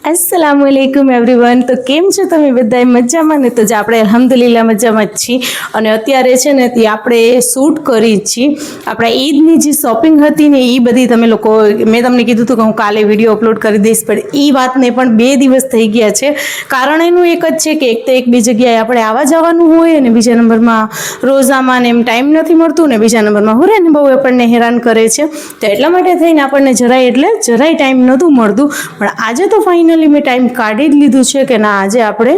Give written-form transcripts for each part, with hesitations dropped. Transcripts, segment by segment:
अस्सलामुअलैकुम एवरीवन। तो केम छो तमे बधाय मजामां ने? तो ज आपणे अल्हम्दुलिल्लाह मजामां ज छीए अने अत्यारे छे ने ते आपणे शूट करी छीए आपणा ईदनी जे शॉपिंग हती ने ई बधी तमे लोको मैं तमने कीधुं तो के हुं काले विडियो अपलोड करी दईश पण ई वातने पण 2 दिवस थई गया छे। कारण एनुं एक ज छे के एक तो एक बी जग्याए आपणे आवा जवानुं होय अने बीजा नंबरमां रोजामां ने एम टाइम नथी मळतो ने बीजा नंबरमां हुरेन बहु आपणने हैरान करे छे तो એટલા માટે થઈને આપણને જરાય ટાઈમ નહોતું મળતું પણ આજે તો ફાઇનલી મેં ટાઈમ કાઢી જ લીધું છે કે ના આજે આપણે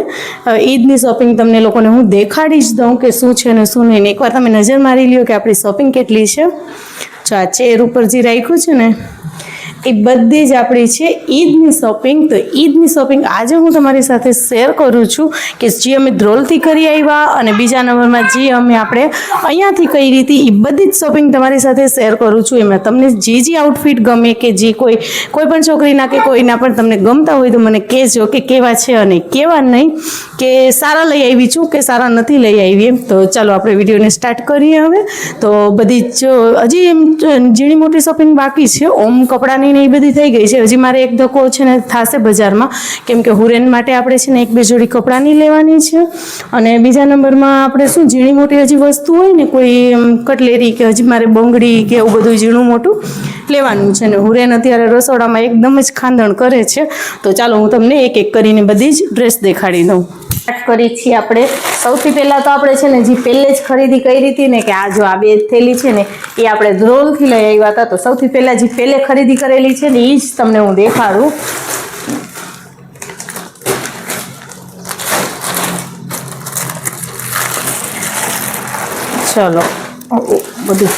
ઈદની શોપિંગ તમને લોકોને હું દેખાડી જ દઉં કે શું છે ને શું નહીં. એકવાર તમે નજર મારી લ્યો કે આપણી શોપિંગ કેટલી છે. જો આ ચેર ઉપર જે રાખ્યું છે ને એ બધી જ આપણી છે ઈદની શોપિંગ. તો ઈદની શોપિંગ આજે હું તમારી સાથે શેર કરું છું કે જે અમે ધ્રોલથી કરી આવ્યા અને બીજા નંબરમાં જે અમે આપણે અહીંયાથી કરી હતી એ બધી જ શોપિંગ તમારી સાથે શેર કરું છું. એમાં તમને જે આઉટફિટ ગમે કે જે કોઈ પણ છોકરીના કે કોઈના પણ તમને ગમતા હોય તો મને કહેજો કે કેવા છે અને કેવા નહીં, કે સારા લઈ આવી છું કે સારા નથી લઈ આવી એમ. તો ચાલો આપણે વિડીયોને સ્ટાર્ટ કરીએ હવે. તો બધી જ હજી એમ ઝીણી મોટી શોપિંગ બાકી છે. ઓમ કપડાની એ બધી થઈ ગઈ છે. હજી મારે એક ધક્કો છે ને થશે બજારમાં, કેમ કે હુરેન માટે આપણે છે ને 1-2 જોડી કપડાની લેવાની છે અને બીજા નંબરમાં આપણે શું ઝીણી મોટી હજી વસ્તુ હોય ને કોઈ કટલેરી કે હજી મારે બંગડી કે એવું બધું ઝીણું મોટું લેવાનું છે ને હુરેન અત્યારે રસોડામાં એકદમ જ ખાંધણ કરે છે. તો ચાલો હું તમને એક એક કરીને બધી જ ડ્રેસ દેખાડી દઉં. સ્ટાર્ટ કરી છીએ આપણે. સૌથી પહેલાં તો આપણે છે ને જે પહેલે જ ખરીદી કરી હતી ને કે આ જો આ 2 થેલી છે ને એ આપણે ધ્રોલથી લઈ આવ્યા હતા. તો સૌથી પહેલાં જે પહેલે ખરીદી કરેલી છે ને એ જ તમને હું દેખાડું. ચલો બધું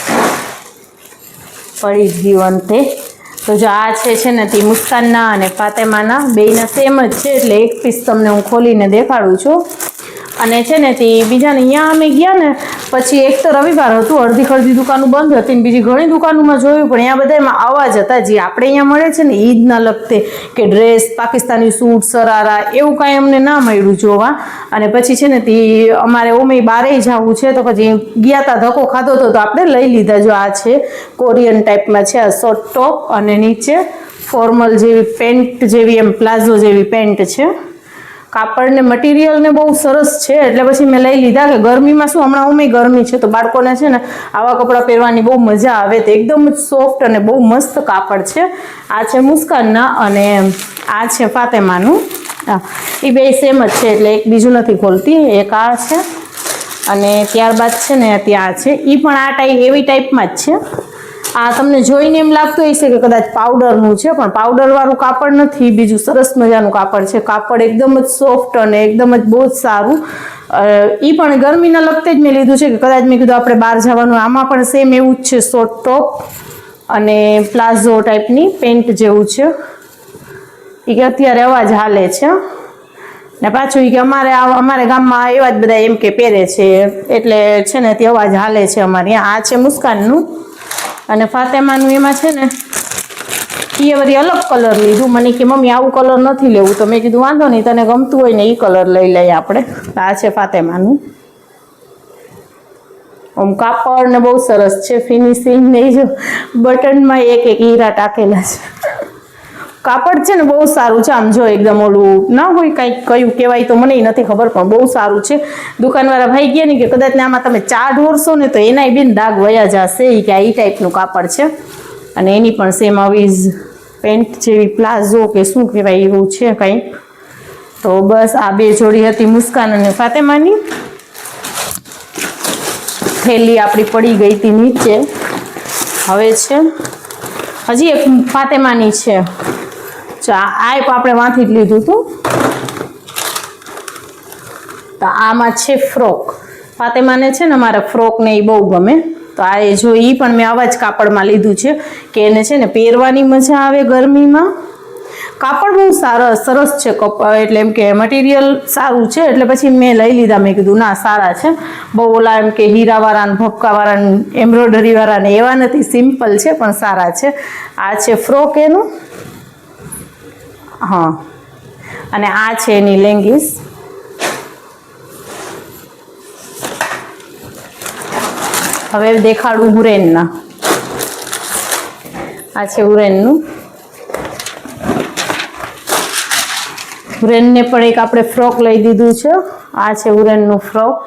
પડી જ ગયું અંતે. તો જો આ છે ને તે મુસ્કાનના અને ફાતેમાના બેયના સેમ જ છે એટલે એક પીસ તમને હું ખોલીને દેખાડું છું. અને છે ને તે બીજાને અહીંયા અમે ગયા ને પછી એક તો રવિવાર હતું, અડધી દુકાનો બંધ હતી ને બીજી ઘણી દુકાનોમાં જોયું પણ અહીંયા બધામાં આવા જ હતા જે આપણે અહીંયા મળે છે ને ઈદના લગતે કે ડ્રેસ, પાકિસ્તાની સૂટ, સરારા એવું કાંઈ અમને ના મળ્યું જોવા. અને પછી છે ને તે અમારે ઓમે બહારે જવું છે તો પછી ગયા હતા, ધક્કો ખાધો હતો તો આપણે લઈ લીધા. જો આ છે કોરિયન ટાઈપમાં છે, આ શોર્ટ ટોપ અને નીચે ફોર્મલ જેવી પેન્ટ જેવી એમ પ્લાઝો જેવી પેન્ટ છે. કાપડ ને મટીરિયલ ને બહુ સરસ છે એટલે પછી મેં લઈ લીધા કે ગરમીમાં શું હમણાં ઉમે ગરમી છે તો બાળકોને છે ને આવા કપડાં પહેરવાની બહુ મજા આવે. તો એકદમ જ સોફ્ટ અને બહુ મસ્ત કાપડ છે. આ છે મુસ્કાનના અને આ છે ફાતેમાનું. એ બે સેમ જ છે એટલે એક બીજું નથી ખોલતી. એક આ છે અને ત્યારબાદ છે ને ત્યાં છે એ પણ આ એવી ટાઈપમાં જ છે. આ તમને જોઈને એમ લાગતું હશે કે કદાચ પાવડરનું છે પણ પાવડરવાળું કાપડ નથી. બીજું સરસ મજાનું કાપડ છે. કાપડ એકદમ જ સોફ્ટ અને એકદમ જ બહુ જ સારું. એ પણ ગરમીના લગતે જ મેં લીધું છે કે કદાચ મેં કીધું આપણે બહાર જવાનું. આમાં પણ સેમ એવું જ છે, શોર્ટ ટોપ અને પ્લાઝો ટાઈપની પેન્ટ જેવું છે. એ કે અત્યારે અવાજ હાલે છે ને પાછું એ કે અમારે ગામમાં એવા જ બધા એમ કે પહેરે છે એટલે છે ને તે અવાજ હાલે છે અમારે. આ છે મુસ્કાનનું અને ફાતેમાનું એમાં છે ને એ વળી અલગ કલર લીધું. મને કે મમ્મી આવું કલર નથી લેવું તો મેં કીધું વાંધો નહીં, તને ગમતું હોય ને એ કલર લઈ લઈએ આપણે. આ છે ફાતેમાનું. આમ કાપડ ને બહુ સરસ છે, ફિનિશિંગ ને જો બટનમાં એક હીરા ટાંકેલા છે. કાપડ છે ને બહુ સારું છે. આમ જો એકદમ ઓલું ના હોય કાંઈક કયું કહેવાય તો મને નથી ખબર પણ બહુ સારું છે. દુકાનવાળા ભાઈ ગયા ને કે કદાચ ને આમાં તમે ચા ઢોરશો ને તો એનાય બેન દાગ વયા જશે. એ કે આ ટાઈપનું કાપડ છે અને એની પણ સેમ આવી જ પેન્ટ જેવી પ્લાઝો કે શું કહેવાય એવું છે કંઈક. તો બસ આ 2 જોડી હતી મુસ્કાન અને ફાતેમાની. થેલી આપણી પડી ગઈ હતી નીચે. હવે છે હજી એક ફાતેમાની છે. આ આપણે વાંથી જ લીધું હતું. તો આમાં છે ફ્રોક. ફાતેમાને છે ને મારે ફ્રોક ને એ બહુ ગમે તો આ એ જો એ પણ મેં આવા જ કાપડમાં લીધું છે કે એને છે ને પહેરવાની મજા આવે ગરમીમાં. કાપડ બહુ સરસ છે એટલે એમ કે મટીરિયલ સારું છે એટલે પછી મેં લઈ લીધા. મેં કીધું ના સારા છે, બહુ ઓલા એમ કે હીરાવાળા ને ભપકાવાળા ને એમ્બ્રોઇડરીવાળા ને એવા નથી, સિમ્પલ છે પણ સારા છે. આ છે ફ્રોક એનું. હા અને આ છે એની લેંગીસ. હવે દેખાડું હુરેનના. આ છે હુરેનનું. હુરેનને પણ એક આપણે ફ્રોક લઈ દીધું છે. આ છે હુરેનનું ફ્રોક.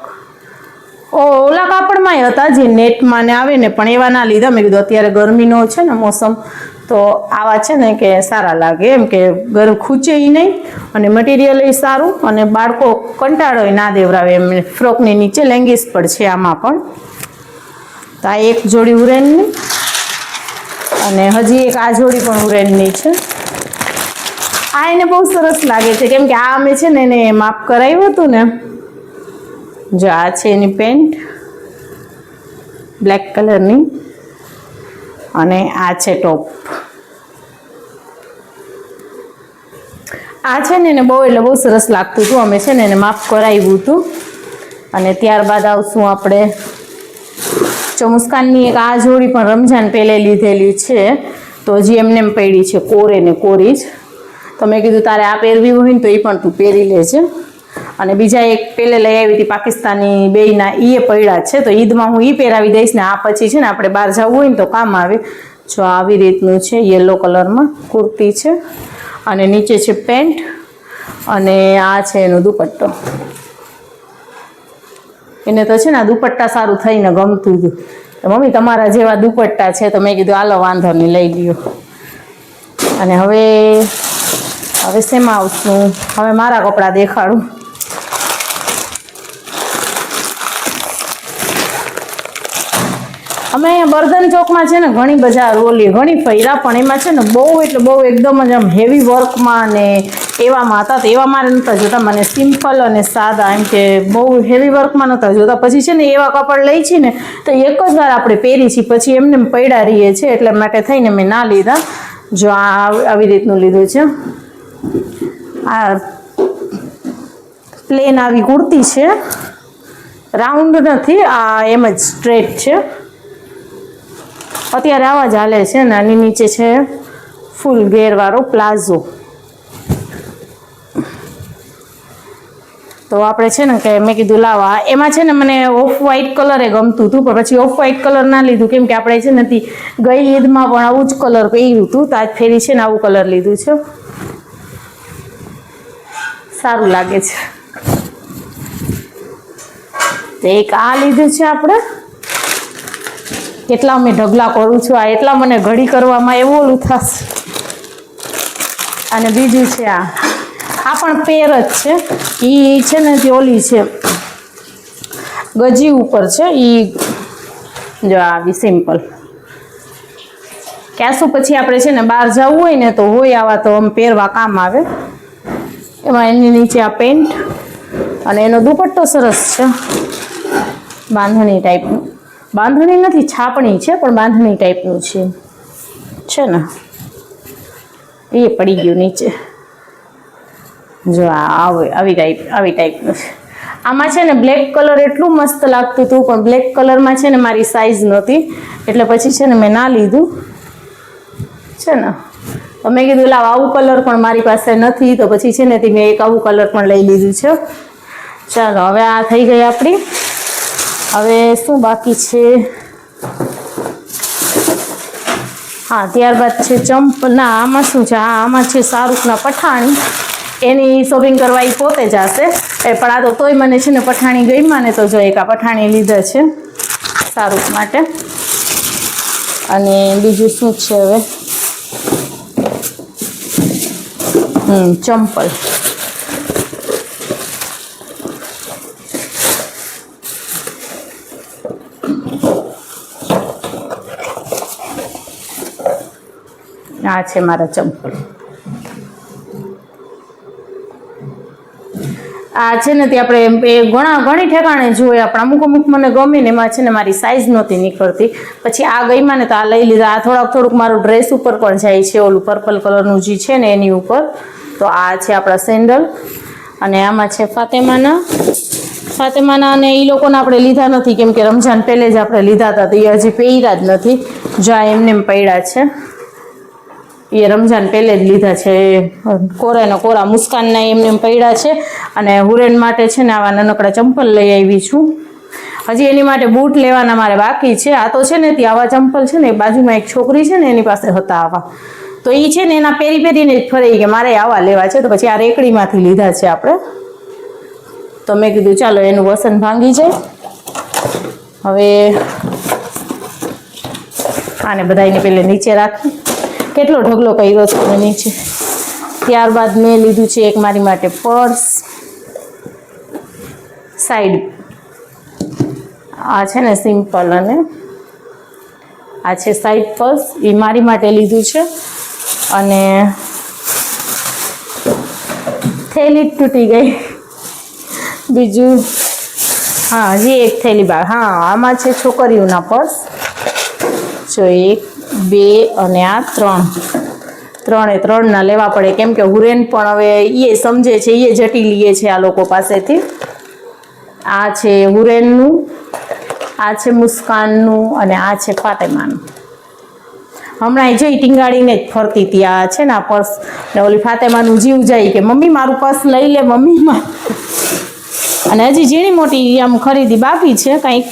ઓલા કાપડમાંય હતા જે નેટમાં ને આવે ને, પણ એવા ના લીધા. મેં કીધું અત્યારે ગરમીનો છે ને મોસમ, તો આવા છે ને કે સારા લાગે, એમ કે ગરમ ખૂચે નહીં અને મટીરિયલ એ સારું, અને બાળકો કંટાળો ના દેવરાવે એમ. ફ્રોકની નીચે લેંગીસ પણ છે આમાં પણ. તો આ એક જોડી હુરેનની, અને હજી એક આ જોડી પણ હુરેનની છે. આ એને બહુ સરસ લાગે છે, કેમ કે આ અમે છે ને એને માપ કરાવ્યું હતું ને. જો આ છે એની પેન્ટ બ્લેક કલરની, અને આ છે ટોપ. આ છે ને એને બહુ એટલે બહુ સરસ લાગતું હતું. અમે છે ને એને માપ કરાવ્યું હતું. અને ત્યારબાદ આવશું આપણે મુસ્કાનની એક આ જોડી પણ રમજાન પહેલે લીધેલી છે, તો હજી એમને એમ પડી છે કોરે ને કોરી જ. તો મેં કીધું તારે આ પહેરવી હોય ને તો એ પણ તું પહેરી લેજે. અને બીજા એક પહેલે લઈ આવી હતી પાકિસ્તાની બેયના, એ પડ્યા છે, તો ઈદમાં હું એ પહેરાવી દઈશ ને. આ પછી છે ને આપણે બહાર જવું હોય ને તો કામ આવે. જો આવી રીતનું છે, યલો કલરમાં કુર્તી છે, અને નીચે છે પેન્ટ, અને આ છે એનો દુપટ્ટો. એને તો છે ને આ દુપટ્ટા સારું થઈને ગમતું હતું. તો મમ્મી તમારા જેવા દુપટ્ટા છે, તો મેં કીધું હાલો વાંધો નહીં લઈ લ્યો. અને હવે શેમાં આવશું? હવે મારા કપડાં દેખાડું. અમે અહીંયા બર્ધન ચોકમાં છે ને ઘણી બજાર ઓલી ઘણી ફર્યા, પણ એમાં છે ને બહુ એટલે બહુ એકદમ જ આમ હેવી વર્કમાં ને એવામાં હતા. તો એવા મારે નહોતા જોતા, મને સિમ્પલ અને સાદા, એમ કે બહુ હેવી વર્કમાં નહોતા જોતા. પછી છે ને એવા કપડ લઈ છીએ ને તો એક જ વાર આપણે પહેરી છીએ, પછી એમને પડ્યા રહીએ છીએ, એટલે માટે થઈને મેં ના લીધા. જો આ આવી રીતનું લીધું છે. આ પ્લેન આવી કુર્તી છે, રાઉન્ડ નથી, આ એમ જ સ્ટ્રેટ છે. અત્યારે આવા જ હાલે છે. નાની નીચે છે ફૂલ ઘેરવાળો પ્લાઝો. તો આપણે છે ને કે મેં કીધું લાવા, એમાં છે ને મને ઓફ વ્હાઈટ કલરે ગમતું હતું, પણ પછી ઓફ વ્હાઈટ કલર ના લીધું, કેમ કે આપણે છે ને ગઈ ઈદમાં પણ આવું જ કલર પહેર્યું હતું, તો આજ ફેરી છે ને આવું કલર લીધું છે. સારું લાગે છે. તો એક આ લીધું છે આપણે. કેટલા મેં ઢગલા કરું છું, આ એટલા મને ઘડી કરવામાં એવું ઓલું થશે. અને બીજું છે આ પણ પેર જ છે. એ છે ને તે ઓલી છે ગજી ઉપર છે. એ જો આવી સિમ્પલ ક્યાસું પછી આપણે છે ને બહાર જવું હોય ને તો હોય આવા, તો આમ પહેરવા કામ આવે. એમાં એની નીચે આ પેન્ટ, અને એનો દુપટ્ટો સરસ છે, બાંધણી ટાઈપનું. બાંધણી નથી, છાપણી છે, પણ બાંધણી ટાઈપનું છે ને. એ પડી ગયું નીચે. જો આવી ટાઈપનું છે. આમાં છે ને બ્લેક કલર એટલું મસ્ત લાગતું હતું, પણ બ્લેક કલરમાં છે ને મારી સાઈઝ નહોતી, એટલે પછી છે ને મેં ના લીધું છે ને. તો મેં કીધું લાવ આવું કલર પણ મારી પાસે નથી, તો પછી છે ને મેં એક આવું કલર પણ લઈ લીધું છે. ચાલો હવે આ થઈ ગઈ આપણી. હવે શું બાકી છે? હા, ત્યારબાદ છે ના આમાં શું છે? આમાં છે શાહરૂખના પઠાણી. એની શોપિંગ કરવા એ પોતે જ હશે, પણ આ તો તોય મને છે ને પઠાણી ગઈમાં ને, તો જો એક આ પઠાણી લીધા છે શાહરૂખ માટે. અને બીજું શું છે હવે? ચંપલ. આ છે મારા ચંપલ. આ છે ને તે આપણે ઘણી ઠેકાણે જોયા, પણ અમુક મને ગમે ને એમાં છે ને મારી સાઈઝ નહોતી નીકળતી. પછી આ ગઈમાં ને તો આ લઈ લીધા. આ થોડુંક મારું ડ્રેસ ઉપર પણ જાય છે, ઓલું પર્પલ કલરનું જે છે ને એની ઉપર. તો આ છે આપણા સેન્ડલ, અને આમાં છે ફાતેમાના, અને એ લોકોને આપણે લીધા નથી, કેમ કે રમજાન પહેલે જ આપણે લીધા હતા, તો એ હજી પહેર્યા જ નથી. જો એમને પડ્યા છે, એ રમજાન પહેલે જ લીધા છે. કોરા મુસ્કાનના એમને પડ્યા છે. અને હુરેન માટે છે ને આવા નાનકડા ચંપલ લઈ આવી છું. હજી એની માટે બૂટ લેવાના મારે બાકી છે. આ તો છે ને તે આવા ચંપલ છે ને બાજુમાં એક છોકરી છે ને એની પાસે હતા આવા, તો એ છે ને એના પહેરીને જ ફરી કે મારે આવા લેવા છે, તો પછી આ રેકડીમાંથી લીધા છે આપણે. તો મેં કીધું ચાલો એનું વસન ભાંગી જાય. હવે આને બધાને પહેલે નીચે રાખી, કેટલો ઢગલો કર્યો છે મેં નીચે. ત્યારબાદ મેં લીધું છે એક મારી માટે પર્સ, સાઈડ આ છે ને સિમ્પલ, અને આ છે સાઈડ પર્સ, એ મારી માટે લીધું છે. અને થેલી તૂટી ગઈ. બીજું હા હજી એક થેલી બાર. હા આમાં છે છોકરીઓના પર્સ. જો 1 2 અને આ 3 લેવા પડે, કેમ કે હુરેન પણ હવે એ સમજે છે, એ જટી લઈએ છે આ લોકો પાસેથી. આ છે હુરેનનું, આ છે મુસ્કાનનું, અને આ છે ફાતેમાનું. હમણાં જઈ ટીંગાડીને જ ફરતી હતી આ છે ને આ પર્સ, ને ઓલી ફાતેમાનું જીવ જાય કે મમ્મી મારું પર્સ લઈ લે મમ્મીમાં. અને હજી ઝીણી મોટી આમ ખરીદી બાકી છે કંઈક.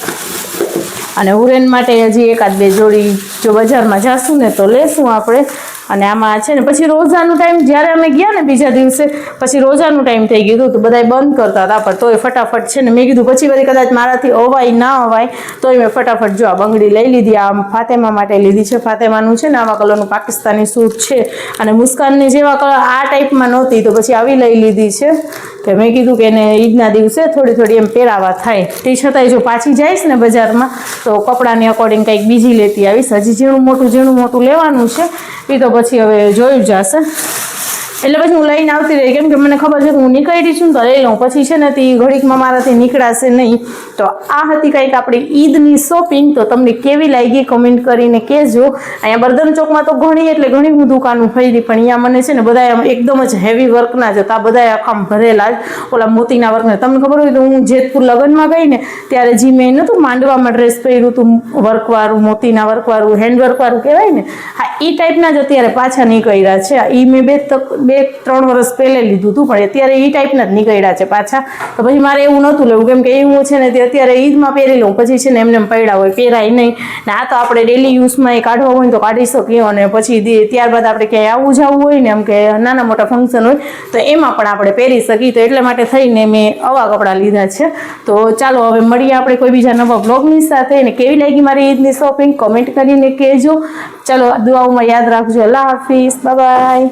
અને હુરેન માટે હજી 1-2 જોડી જો બજારમાં જાશું ને તો લેશું આપણે. અને આમાં છે ને પછી રોજાનું ટાઈમ, જ્યારે અમે ગયા ને બીજા દિવસે પછી રોજાનું ટાઈમ થઈ ગયું તો બધાય બંધ કરતા હતા, પણ તોય ફટાફટ છે ને મેં કીધું પછી વળી કદાચ મારાથી અવાય ના અવાય, તોય મેં ફટાફટ જો આ બંગડી લઈ લીધી. આ ફાતેમા માટે લીધી છે. ફાતેમાનું છે ને આવા કલરનું પાકિસ્તાની સૂટ છે, અને મુસ્કાનની જેવા કલર આ ટાઈપમાં નહોતી, તો પછી આવી લઈ લીધી છે. કે મેં કીધું કે એને ઈદના દિવસે થોડી એમ પહેરાવા થાય. તે છતાંય જો પાછી જઈશ ને બજારમાં તો કપડાની અકોર્ડિંગ કંઈક બીજી લેતી આવીશ. હજી ઝીણું મોટું લેવાનું છે, એ તો પછી હવે જોયું જશે. એટલે પછી હું લઈને આવતી રહી, કેમ કે મને ખબર છે કે હું નીકળી છું તો લઈ લઉં. પછી છે ને તે ઘડીકમાં મારાથી નીકળાશે નહીં. તો આ હતી કંઈક આપણી ઈદની શોપિંગ. તો તમને કેવી લાગી કમેન્ટ કરીને કહેજો. અહીંયા બર્દન ચોકમાં તો ઘણી હું દુકાનો ફરી, પણ અહીંયા મને છે ને બધા એકદમ જ હેવી વર્કના જ હતા, બધા આખા ભરેલા જ ઓલા મોતીના વર્કના. તમને ખબર હોય તો હું જેતપુર લગ્નમાં ગઈ ને ત્યારે જે મેં નહોતું માંડવામાં ડ્રેસ પહેર્યું હતું, વર્કવાળું, મોતીના વર્કવાળું, હેન્ડવર્કવાળું કહેવાય ને, હા એ ટાઈપના જ અત્યારે પાછા નીકળ્યા છે. એ મેં 2-3 વર્ષ પહેલે લીધું હતું, પણ અત્યારે એ ટાઈપના જ નીકળ્યા છે પાછા. તો પછી મારે એવું નહોતું લેવું, કેમ કે એવું છે ને તે અત્યારે ઈદમાં પહેરી લઉં, પછી છે ને એમને પડ્યા હોય, પહેરાય નહીં. ને આ તો આપણે ડેલી યુઝમાં એ કાઢવા હોય ને તો કાઢી શકીએ. અને પછી ત્યારબાદ આપણે ક્યાંય આવવું જવું હોય ને, એમ કે નાના મોટા ફંક્શન હોય તો એમાં પણ આપણે પહેરી શકીએ. તો એટલા માટે થઈને મેં આવા કપડાં લીધા છે. તો ચાલો હવે મળીએ આપણે કોઈ બીજા નવા બ્લોગની સાથે. ને કેવી લાગી મારી ઈદની શોપિંગ કમેન્ટ કરીને કહેજો. ચાલો દુઆઓમાં યાદ રાખજો. અલ્લાહ હાફિઝ, બાય બાય.